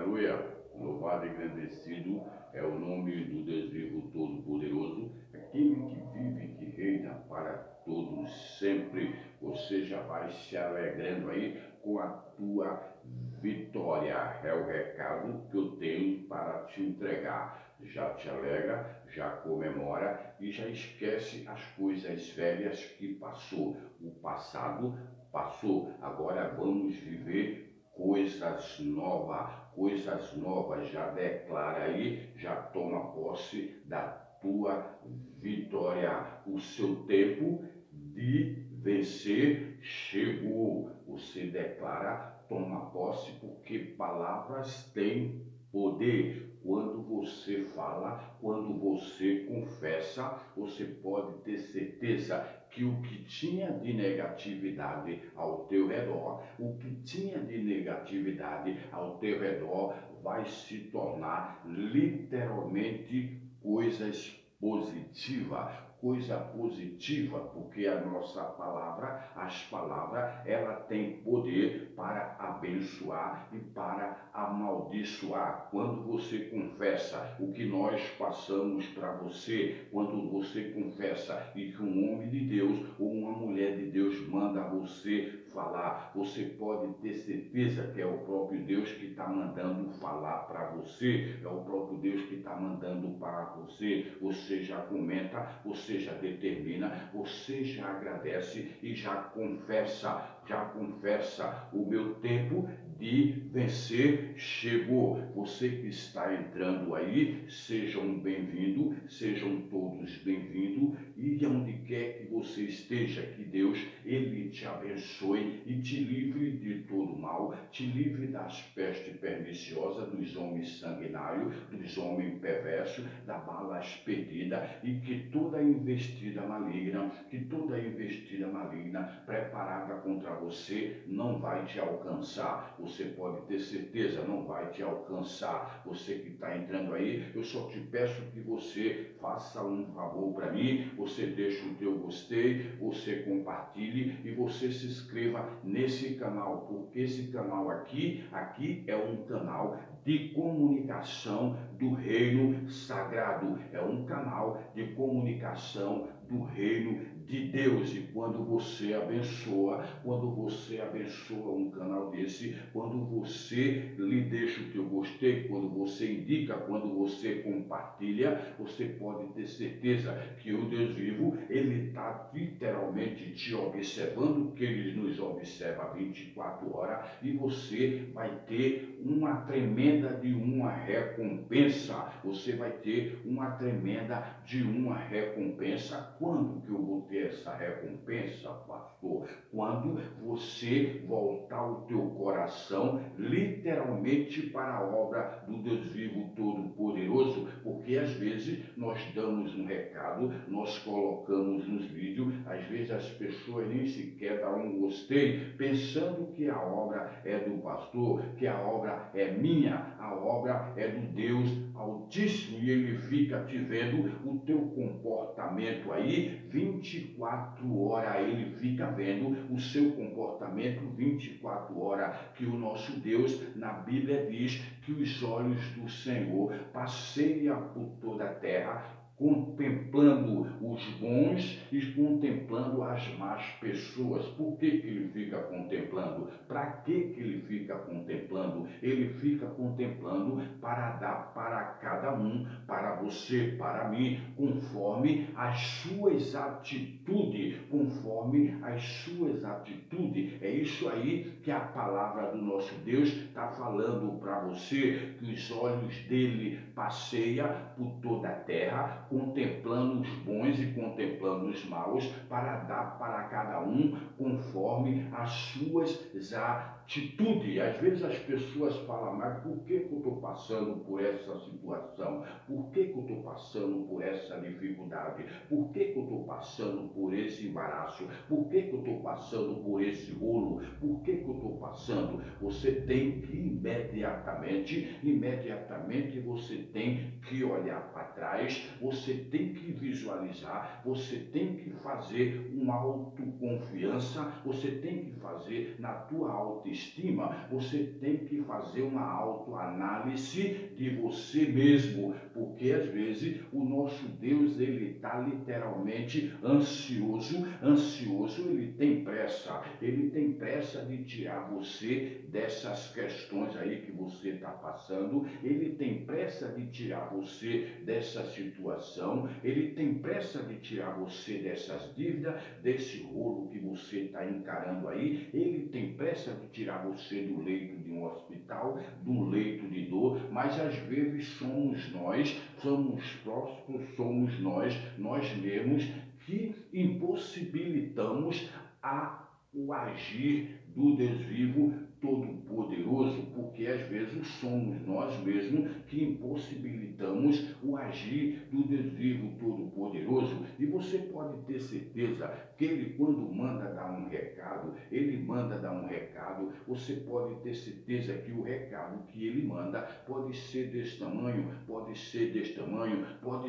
Aleluia! Louvado e engrandecido é o nome do Deus vivo todo-poderoso, aquele que vive e que reina para todos sempre. Você já vai se alegrando aí com a tua vitória. É o recado que eu tenho para te entregar. Já te alegra, já comemora e já esquece as coisas velhas que passou. O passado passou. Agora vamos viver coisas novas, já declara aí, já toma posse da tua vitória. O seu tempo de vencer chegou. Você declara, toma posse, porque palavras têm poder. Quando você fala, quando você confessa, você pode ter certeza que o que tinha de negatividade ao teu redor, o que tinha de negatividade ao teu redor, vai se tornar literalmente coisa positiva, porque a nossa palavra, as palavras, ela tem poder para abençoar e para amaldiçoar. Quando você confessa o que nós passamos para você, quando você confessa e que um homem de Deus ou uma mulher de Deus manda você falar, você pode ter certeza que é o próprio Deus que está mandando falar para você, é o próprio Deus que está mandando para você. Você já comenta, você já determina, você já agradece e já confessa, o meu tempo de vencer chegou. Você que está entrando aí, sejam bem-vindos, sejam todos bem-vindos, e onde quer que você esteja, que Deus, Ele te abençoe e te livre de todo mal, te livre das pestes perniciosas, dos homens sanguinários, dos homens perversos, da bala expedida, e que toda investida maligna preparada contra você não vai te alcançar. Você pode ter certeza, não vai te alcançar. Você que está entrando aí, eu só te peço que você faça um favor para mim, você deixa o teu gostei, você compartilhe e você se inscreva nesse canal, porque esse canal aqui é um canal de comunicação do reino sagrado, é um canal de comunicação do reino de Deus. E quando você abençoa um canal desse, quando você lhe deixa o teu gostei, quando você indica, quando você compartilha, você pode ter certeza que o Deus vivo, ele está literalmente te observando, que ele nos observa 24 horas, e você vai ter uma tremenda de uma recompensa. Você vai ter uma tremenda de uma recompensa. Quando que eu vou ter essa recompensa, pastor? Quando você voltar o teu coração literalmente para a obra do Deus vivo todo-poderoso, porque às vezes nós damos um recado, nós colocamos nos vídeos, às vezes as pessoas nem sequer dão um gostei, pensando que a obra é do pastor, que a obra é minha, a obra é do Deus Altíssimo, e ele fica te vendo o teu comportamento aí 24 horas, ele fica vendo o seu comportamento 24 horas, que o nosso Deus, na Bíblia diz que os olhos do Senhor passeiam por toda a terra, contemplando os bons e contemplando as más pessoas. Por que ele fica contemplando? Para que ele fica contemplando? Ele fica contemplando para dar para cada um, para você, para mim, conforme as suas atitudes, É isso aí que a palavra do nosso Deus está falando para você, que os olhos dele passeiam por toda a terra, contemplando os bons e contemplando os maus, para dar para cada um conforme as suas atitudes. Às vezes as pessoas falam, mas por que eu estou passando por essa situação? Por que eu estou passando por essa dificuldade? Por que eu estou passando por esse embaraço? Por que eu estou passando por esse rolo? Por que eu estou passando? Você tem que imediatamente você tem que olhar para trás, você tem que visualizar, você tem que fazer uma autoconfiança, você tem que fazer na tua autoestima autoestima, você tem que fazer uma autoanálise de você mesmo, porque às vezes o nosso Deus, ele está literalmente ansioso, ele tem pressa de tirar você dessas questões aí que você está passando, ele tem pressa de tirar você dessa situação, ele tem pressa de tirar você dessas dívidas, desse rolo que você está encarando aí, ele tem pressa de tirar você do leito de um hospital, do leito de dor, mas às vezes somos nós mesmos que impossibilitamos o agir do Deus vivo todo-poderoso, porque às vezes somos nós mesmos que impossibilitamos o agir do Deus vivo todo-poderoso. E você pode ter certeza que ele, quando ele manda dar um recado, você pode ter certeza que o recado que ele manda pode ser desse tamanho, pode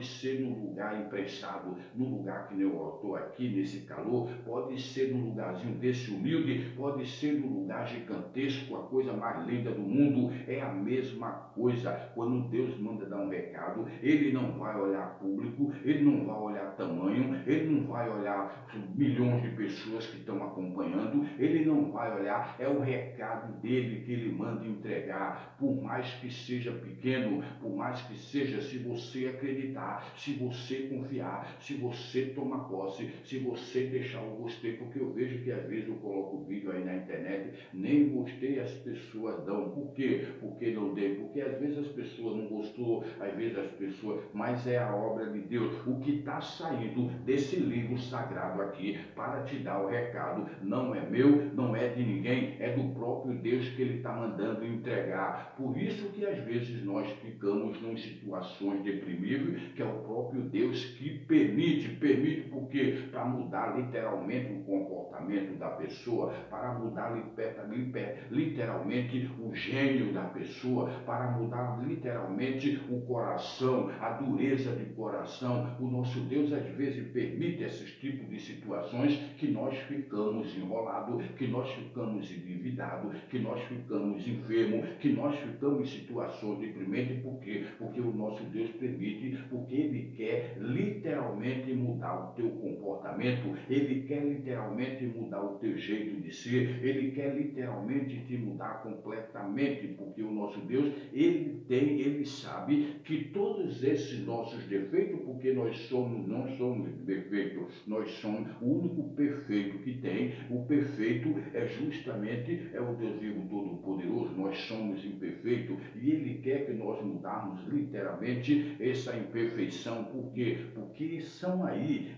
ser no lugar emprestado, no lugar que eu estou aqui, nesse calor, pode ser num lugarzinho desse humilde, pode ser num lugar gigantesco, a coisa mais linda do mundo. É a mesma coisa quando Deus manda dar um recado, ele não vai olhar público, ele não vai olhar tamanho, ele não vai olhar milhões de pessoas que estão acompanhando, ele não vai olhar, é o recado dele que ele manda entregar, por mais que seja pequeno, por mais que seja, se você acreditar, se você confiar, se você tomar posse, se você deixar o gostei, porque eu vejo que às vezes eu coloco o vídeo aí na internet, nem gostei as pessoas dão. Por quê? Porque não dei, porque às vezes as pessoas não gostou, às vezes as pessoas, mas é a obra de Deus. O que está saindo desse livro sagrado aqui para te dar o recado não é meu, não é de ninguém, é do próprio Deus que ele está mandando entregar. Por isso que às vezes nós ficamos em situações deprimíveis, que é o próprio Deus que permite porque para mudar literalmente o comportamento da pessoa, para mudar literalmente o gênio da pessoa, para mudar literalmente o coração, a dureza de coração. O nosso Deus às vezes permite esses tipos de situações que nós ficamos enrolados, que nós ficamos endividados, que nós ficamos enfermos, que nós ficamos em situações deprimentes. Por quê? Porque o nosso Deus permite, porque ele quer literalmente mudar o teu comportamento, ele quer literalmente mudar o teu jeito de ser, ele quer literalmente te mudar completamente, porque o nosso Deus, ele sabe que todos esses nossos defeitos, porque não somos perfeitos, nós somos o único perfeito que tem, o perfeito é justamente o Deus vivo todo-poderoso, nós somos imperfeitos e ele quer que nós mudarmos literalmente essa imperfeição. Por quê? Porque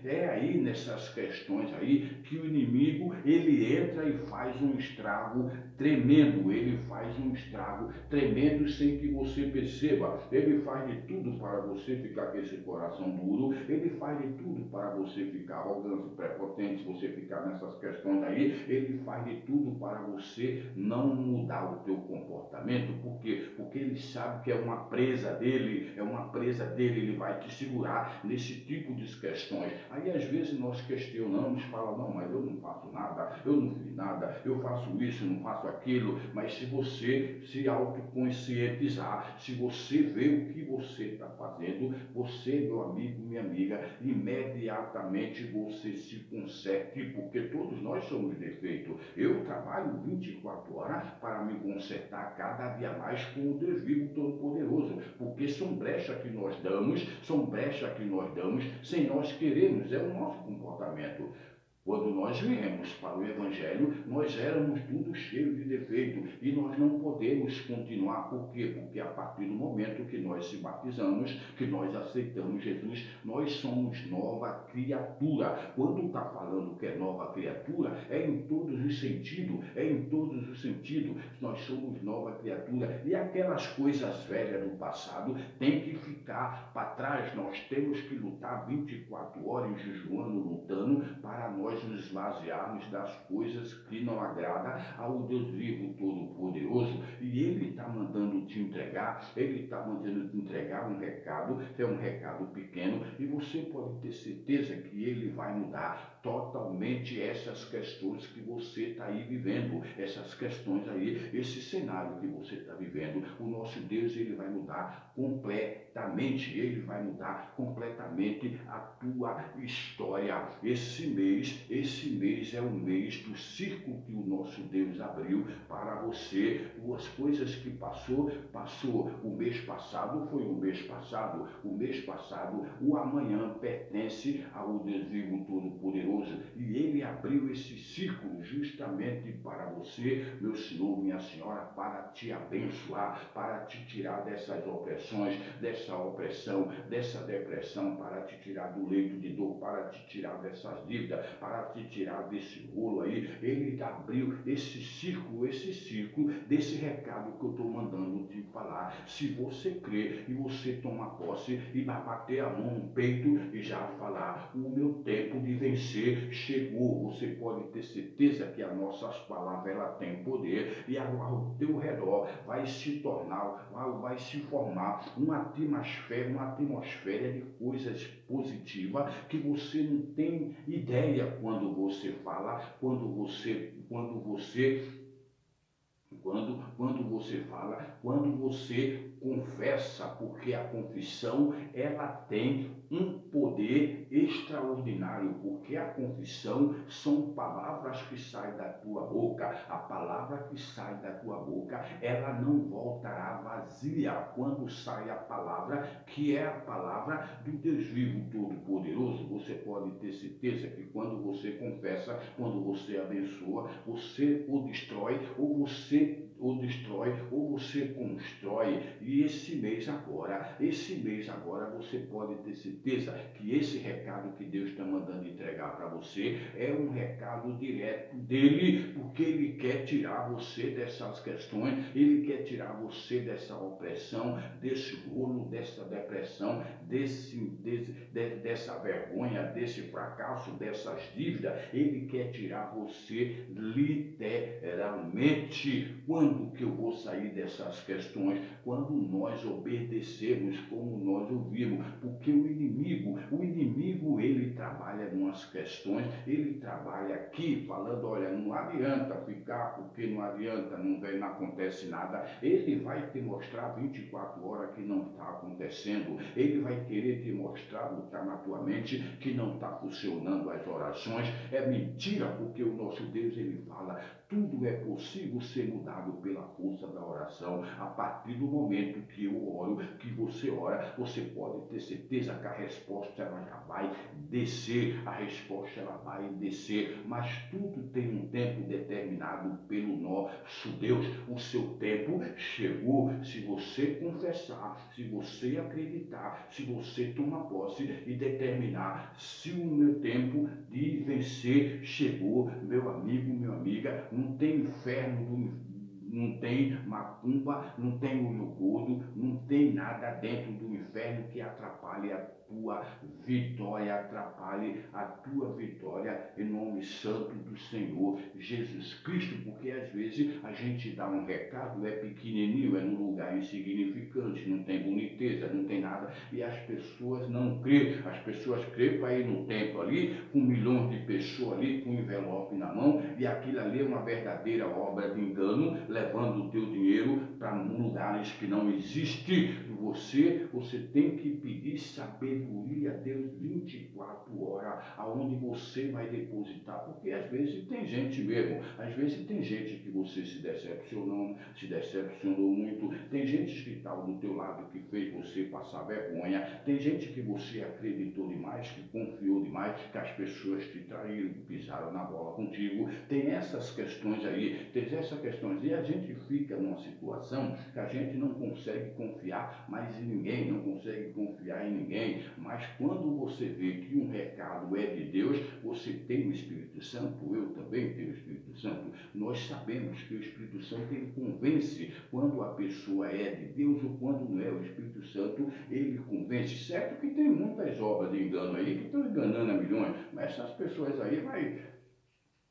é aí nessas questões aí que o inimigo ele entra e faz um estrago tremendo, ele faz um estrago tremendo sem que você perceba, ele faz de tudo para você ficar com esse coração duro, ele faz de tudo para você ficar arrogante, prepotente, você ficar nessas questões aí, ele faz de tudo para você não mudar o teu comportamento. Por quê? Porque ele sabe que é uma presa dele, ele vai te segurar nesse tipo de questões. Aí às vezes nós questionamos, falamos, não, mas eu não faço nada, eu não fiz nada, eu faço isso, não faço aquilo, mas se você se autoconscientizar, se você vê o que você está fazendo, você, meu amigo, minha amiga, imediatamente você se conserte, porque todos nós somos defeitos. Eu trabalho 24 horas para me consertar cada dia mais com o Deus vivo todo-poderoso, porque são brechas que nós damos, sem nós querermos, é o nosso comportamento. Quando nós viemos para o Evangelho, nós éramos tudo cheio de defeito e nós não podemos continuar. Por quê? Porque a partir do momento que nós se batizamos, que nós aceitamos Jesus, nós somos nova criatura. Quando está falando que é nova criatura, é em todos os sentidos, nós somos nova criatura e aquelas coisas velhas do passado têm que ficar para trás. Nós temos que lutar 24 horas jejuando, lutando, para nós nos esvaziarmos das coisas que não agradam ao Deus vivo todo-poderoso. E ele está mandando mandando te entregar, ele está mandando te entregar um recado, é um recado pequeno, e você pode ter certeza que ele vai mudar totalmente essas questões que você está aí vivendo, essas questões aí, esse cenário que você está vivendo. O nosso Deus, ele vai mudar completamente, ele vai mudar completamente a tua história. Esse mês é o mês do círculo que o nosso Deus abriu para você. As coisas que passou. O mês passado foi o mês passado. O mês passado, o amanhã pertence ao Deus vivo todo-poderoso. E ele abriu esse círculo justamente para você, meu senhor, minha senhora, para te abençoar, para te tirar dessas opressões, dessa opressão, dessa depressão, para te tirar do leito de dor, para te tirar dessas dívidas, para te tirar desse rolo aí. Ele abriu esse círculo desse recado que eu estou mandando te falar. Se você crer e você toma posse e vai bater a mão no peito e já falar: o meu tempo de vencer chegou. Você pode ter certeza que as nossas palavras ela têm poder, e ao teu redor vai se tornar, vai se formar uma atmosfera de coisas positivas que você não tem ideia quando você fala, quando você confessa, porque a confissão ela tem um poder extraordinário, porque a confissão são palavras que saem da tua boca. A palavra que sai da tua boca, ela não voltará vazia. Quando sai a palavra, que é a palavra do Deus vivo todo-poderoso, você pode ter certeza que quando você confessa, quando você abençoa, você o destrói, ou você constrói. E esse mês agora você pode ter certeza que esse recado que Deus está mandando entregar para você é um recado direto dele, porque ele quer tirar você dessas questões, ele quer tirar você dessa opressão, desse rolo, dessa depressão, dessa vergonha, desse fracasso, dessas dívidas. Ele quer tirar você literalmente. Quando que eu vou sair dessas questões? Quando nós obedecermos como nós ouvimos, porque o inimigo ele trabalha nas questões, ele trabalha aqui falando: olha, não adianta ficar, porque não adianta, não acontece nada. Ele vai te mostrar 24 horas que não está acontecendo, ele vai querer te mostrar o que está na tua mente, que não está funcionando as orações. É mentira, porque o nosso Deus ele fala: tudo é possível ser mudado pela força da oração. A partir do momento que eu oro, que você ora, você pode ter certeza que a resposta ela já vai descer, mas tudo tem um tempo determinado pelo nosso Deus. O seu tempo chegou. Se você confessar, se você acreditar, se você tomar posse e determinar: se o meu tempo de vencer chegou, meu amigo, minha amiga, não tem não tem macumba, não tem olho gordo, não tem nada dentro do inferno que atrapalhe a tua vitória em nome santo do Senhor Jesus Cristo, porque às vezes a gente dá um recado, é pequenininho, é num lugar insignificante, não tem boniteza, não tem nada, e as pessoas não creem. As pessoas creem para ir no templo ali, com milhões de pessoas ali, com um envelope na mão, e aquilo ali é uma verdadeira obra de engano, levando o teu dinheiro para lugares que não existem. Você tem que pedir sabedoria a Deus 24 horas, aonde você vai depositar, porque às vezes tem gente que você se decepcionou muito, tem gente que está do teu lado que fez você passar vergonha, tem gente que você acreditou demais, que confiou demais, que as pessoas te traíram, pisaram na bola contigo. Tem essas questões aí, e a gente fica numa situação que a gente não consegue confiar mais em ninguém, não consegue confiar em ninguém. Mas quando você vê que um recado é de Deus, você tem o Espírito Santo, eu também tenho o Espírito Santo, nós sabemos que o Espírito Santo ele convence quando a pessoa é de Deus ou quando não é. O Espírito Santo ele convence. Certo que tem muitas obras de engano aí que estão enganando a milhões, mas essas pessoas aí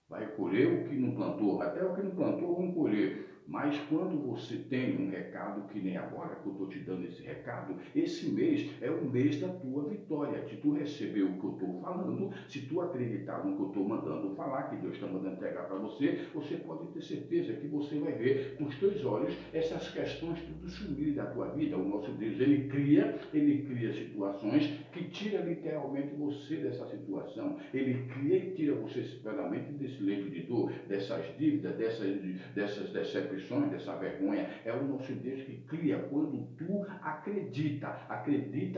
vai colher o que não plantou, até o que não plantou vão colher. Mas quando você tem um recado, que nem agora que eu estou te dando esse recado, esse mês é o mês da tua vitória. Se tu receber o que eu estou falando, se tu acreditar no que eu estou mandando falar, que Deus está mandando entregar para você, você pode ter certeza que você vai ver com os teus olhos essas questões tudo sumirem da tua vida. O nosso Deus, ele cria situações que tira literalmente você dessa situação. Ele cria e tira você literalmente desse leito de dor, dessas dívidas, dessas decepções, dessa vergonha. É o nosso Deus que cria quando tu acredita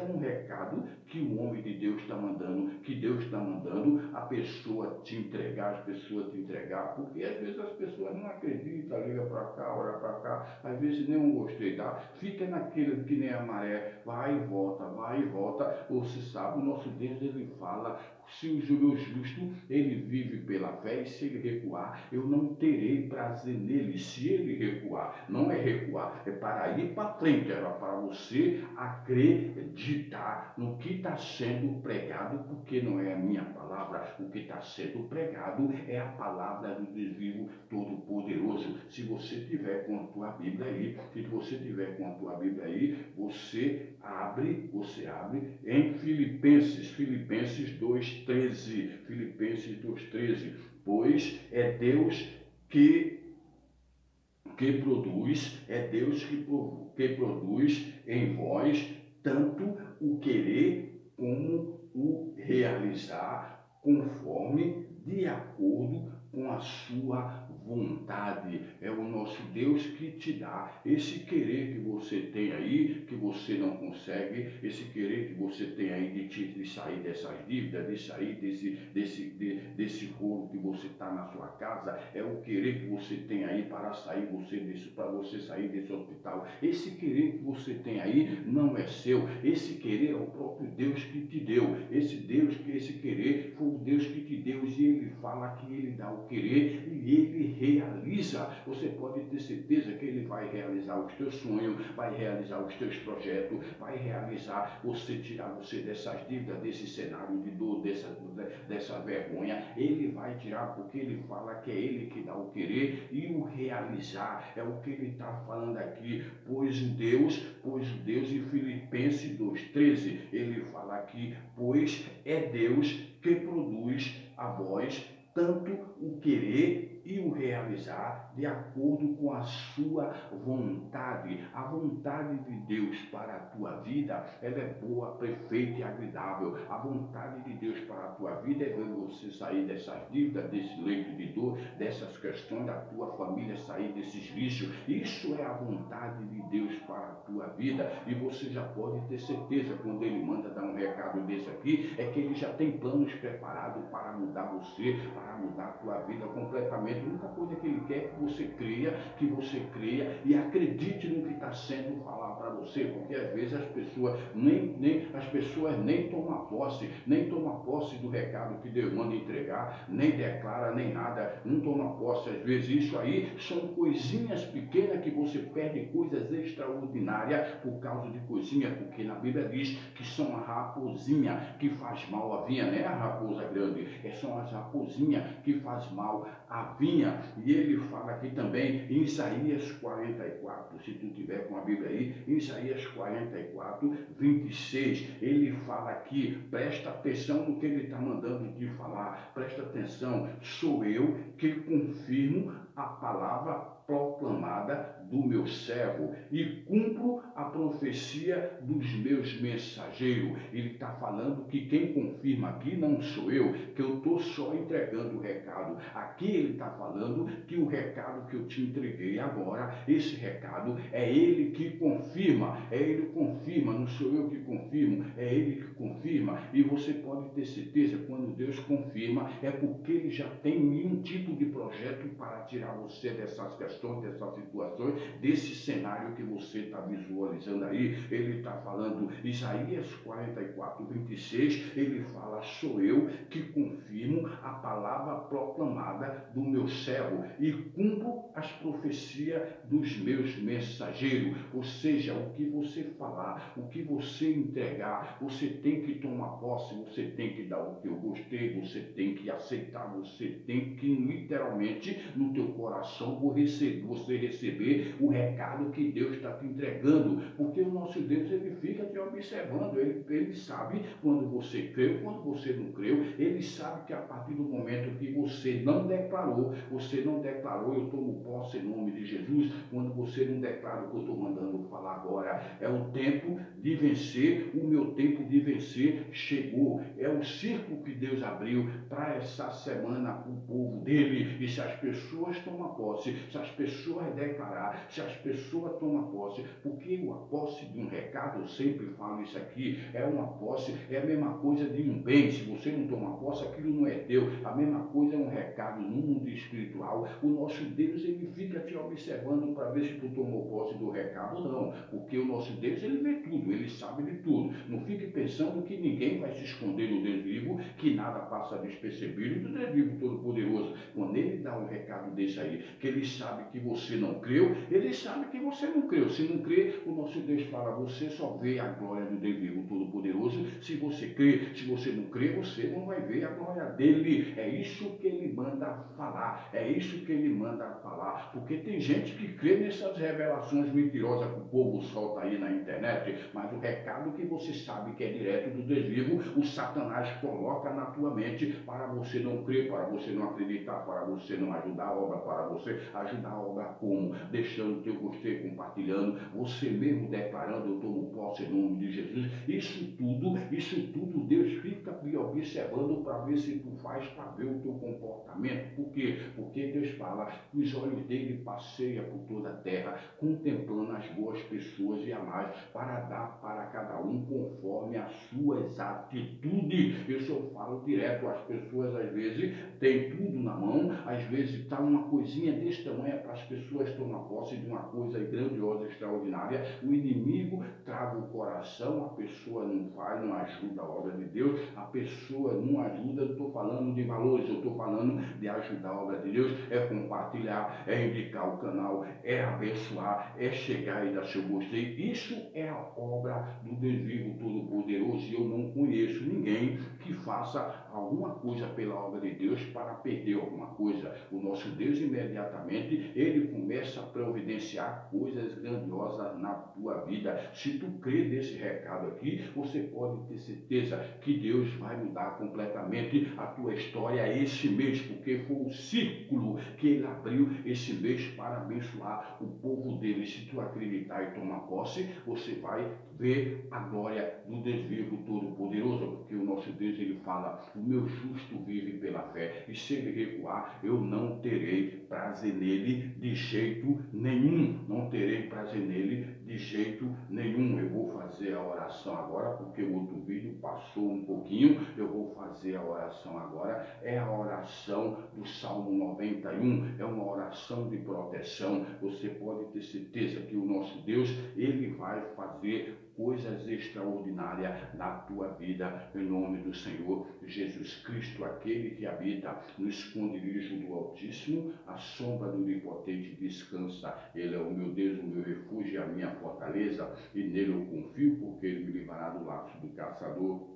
no recado que o homem de Deus está mandando, que Deus está mandando a pessoa te entregar, as pessoas te entregar, porque às vezes as pessoas não acreditam, liga para cá, olha para cá, às vezes nem um gostei, tá? Fica naquele que nem a maré, vai e volta, vai e volta. Você sabe, o nosso Deus, ele fala, se o meu justo, ele vive pela fé, e se ele recuar, eu não terei prazer nele. Se ele recuar, não é recuar, é para ir para frente, era para você acreditar no que está sendo pregado, porque não é a minha palavra, o que está sendo pregado é a palavra do Deus vivo todo-poderoso. Se você tiver com a tua Bíblia aí, se você tiver com a tua Bíblia aí, você abre em Filipenses 2:13, Filipenses 2:13, pois é Deus que produz, que produz em vós tanto o querer como o realizar, conforme, de acordo com a sua vontade. É o nosso Deus que te dá esse querer que você tem aí, que você não consegue, esse querer que você tem aí de sair dessas dívidas, de sair desse rolo que você está na sua casa, é o querer que você tem aí para sair para você sair desse hospital. Esse querer que você tem aí não é seu, esse querer é o próprio Deus que te deu. Esse querer foi o Deus que te deu, e ele fala que ele dá o querer e ele realiza. Você pode ter certeza que ele vai realizar os teus sonhos, vai realizar os teus projetos, vai realizar você, tirar você dessas dívidas, desse cenário de dor, dessa vergonha. Ele vai tirar, porque ele fala que é ele que dá o querer e o realizar. É o que ele está falando aqui. Pois o Deus, em Filipenses 2:13, ele fala aqui, pois é Deus que produz a vós tanto o querer e o realizar de acordo com a sua vontade. A vontade de Deus para a tua vida, ela é boa, perfeita e agradável. A vontade de Deus para a tua vida é ver você sair dessas dívidas, desse leito de dor, dessas questões da tua família, sair desses vícios. Isso é a vontade de Deus para a tua vida, e você já pode ter certeza, quando ele manda dar um recado desse aqui, é que ele já tem planos preparados para mudar você, para mudar a tua vida completamente. A única coisa que ele quer é que você creia e acredite no que está sendo falado para você, porque às vezes as pessoas nem tomam posse do recado que Deus manda entregar, nem declara, nem nada, não toma posse. Às vezes isso aí são coisinhas pequenas que você perde coisas extraordinárias por causa de coisinha, porque na Bíblia diz que são a raposinha que faz mal à vinha, não é a raposa grande, são as raposinhas que faz mal à vinha. E ele fala aqui também em Isaías 44, se tu tiver com a Bíblia aí, em Isaías 44:26, ele fala aqui, presta atenção no que ele está mandando te falar, presta atenção, sou eu que confirmo a palavra proclamada do meu servo e cumpro a profecia dos meus mensageiros. Ele está falando que quem confirma aqui não sou eu, que eu estou só entregando o recado. Aqui ele está falando que o recado que eu te entreguei agora, esse recado é ele que confirma, não sou eu que confirmo, é ele que confirma. E você pode ter certeza, quando Deus confirma, é porque ele já tem um tipo de projeto para tirar você dessas questões, dessas situações, desse cenário que você está visualizando aí. Ele está falando, Isaías 44:26, ele fala, sou eu que confirmo a palavra proclamada do meu servo e cumpro as profecias dos meus mensageiros. Ou seja, o que você falar, o que você entregar, você tem que tomar posse, você tem que dar o que eu gostei, você tem que aceitar, você tem que literalmente no teu coração, vou receber você receber o recado que Deus está te entregando, porque o nosso Deus, ele fica te observando, ele sabe quando você creu, quando você não creu, ele sabe que a partir do momento que você não declarou, eu tomo posse em nome de Jesus, quando você não declara o que eu estou mandando falar agora, é o tempo de vencer, o meu tempo de vencer chegou, é o círculo que Deus abriu para essa semana o povo dele, e se as pessoas tomam posse, se as pessoas declarar, se as pessoas tomam posse, porque a posse de um recado, eu sempre falo isso aqui, é uma posse, é a mesma coisa de um bem, se você não toma posse, aquilo não é teu, a mesma coisa é um recado no mundo espiritual, o nosso Deus, ele fica te observando para ver se tu tomou posse do recado ou não, porque o nosso Deus, ele vê tudo, ele sabe de tudo, não fique pensando que ninguém vai se esconder no Deus vivo, que nada passa despercebido do Deus vivo todo-poderoso, quando ele dá um recado desse aí, que ele sabe que você não creu, ele sabe que você não creu, se não crê, o nosso Deus fala, você só vê a glória do Deus vivo todo-poderoso, se você crê, se você não crê, você não vai ver a glória dele, é isso que ele manda falar, é isso que ele manda falar, porque tem gente que crê nessas revelações mentirosas que o povo solta aí na internet, mas o recado que você sabe que é direto do Deus vivo, o Satanás coloca na tua mente para você não crer, para você não acreditar, para você não ajudar a obra, para você ajudar a obra como? Deixando o teu gostei, compartilhando, você mesmo declarando, eu tomo posse em nome de Jesus, isso tudo Deus fica me observando para ver se tu faz, para ver o teu comportamento, por quê? Porque Deus fala que os olhos dele passeiam por toda a terra, contemplando as boas pessoas e a mais, para dar para cada um conforme as suas atitudes. Isso eu falo direto, as pessoas às vezes têm tudo na mão, às vezes está uma coisinha desse tamanho para as pessoas tomar posse de uma coisa grandiosa, extraordinária, o inimigo trava o coração, a pessoa não faz, não ajuda a obra de Deus, a pessoa não ajuda, eu estou falando de valores, eu estou falando de ajudar a obra de Deus, é compartilhar, é indicar o canal, é abençoar, é chegar e dar seu gostei, isso é a obra do Deus vivo todo-poderoso, e eu não conheço ninguém que faça alguma coisa pela obra de Deus para perder alguma coisa. O nosso Deus imediatamente, ele começa a providenciar coisas grandiosas na tua vida. Se tu crê nesse recado aqui, você pode ter certeza que Deus vai mudar completamente a tua história esse mês, porque foi o círculo que ele abriu esse mês para abençoar o povo dele. Se tu acreditar e tomar posse, você vai ver a glória do Deus vivo todo-poderoso, porque o nosso Deus, ele fala, o meu justo vive pela fé, e se ele recuar, eu não terei prazer nele de jeito nenhum, não terei prazer nele de jeito nenhum. Eu vou fazer a oração agora, porque o outro vídeo passou um pouquinho, eu vou fazer a oração agora, é a oração do Salmo 91, é uma oração de proteção, você pode ter certeza que o nosso Deus, ele vai fazer coisas extraordinárias na tua vida, em nome do Senhor Jesus Cristo, aquele que habita no esconderijo do Altíssimo, a sombra do Onipotente descansa. Ele é o meu Deus, o meu refúgio e a minha fortaleza, e nele eu confio, porque ele me livrará do laço do caçador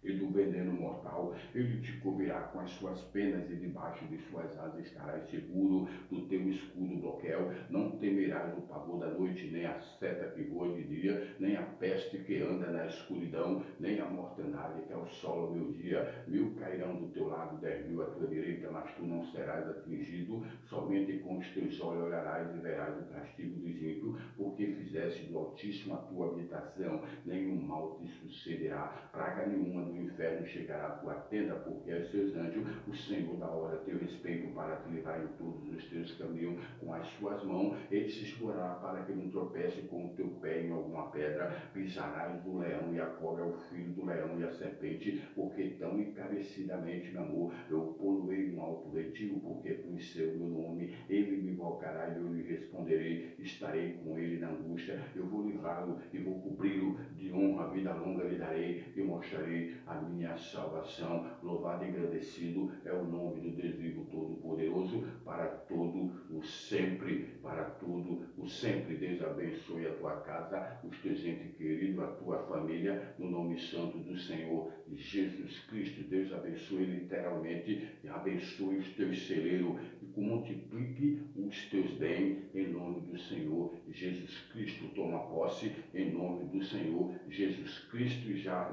e do veneno mortal, ele te cobrirá com as suas penas e debaixo de suas asas estarás seguro, do teu escudo broquel, não temerás o pavor da noite, nem a seta que voa de dia, nem a peste que anda na escuridão, nem a mortandade que assola o meu dia. 1000 cairão do teu lado, 10.000 à tua direita, mas tu não serás atingido, somente com os teus olhos olharás e verás o castigo dos ímpios, porque fizeste do Altíssimo a tua habitação, nenhum mal te sucederá, praga nenhuma do inferno chegará à tua tenda, porque aos seus anjos o Senhor dá hora a teu respeito para te livrar em todos os teus caminhos, com as suas mãos ele se escorará para que não tropece com o teu pé em alguma pedra, pisarás do leão e a cobra, o filho do leão e a serpente, porque tão encarecidamente, meu amor, eu poloei um alto retiro, porque conheceu o meu nome, ele me invocará e eu lhe responderei, estarei com ele na angústia, eu vou livrá-lo e vou cobri-lo de honra, vida longa lhe darei e mostrarei a minha salvação. Louvado e agradecido é o nome do Deus vivo todo-poderoso para todo o sempre, para todo o sempre. Deus abençoe a tua casa, os teus entes queridos, a tua família, no nome santo do Senhor Jesus Cristo. Deus abençoe literalmente, e abençoe os teus celeiros, multiplique os teus bens em nome do Senhor Jesus Cristo. Toma posse em nome do Senhor Jesus Cristo e já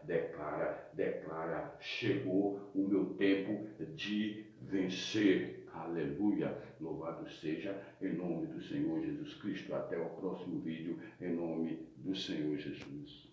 declara, chegou o meu tempo de vencer. Aleluia, louvado seja em nome do Senhor Jesus Cristo. Até o próximo vídeo, em nome do Senhor Jesus.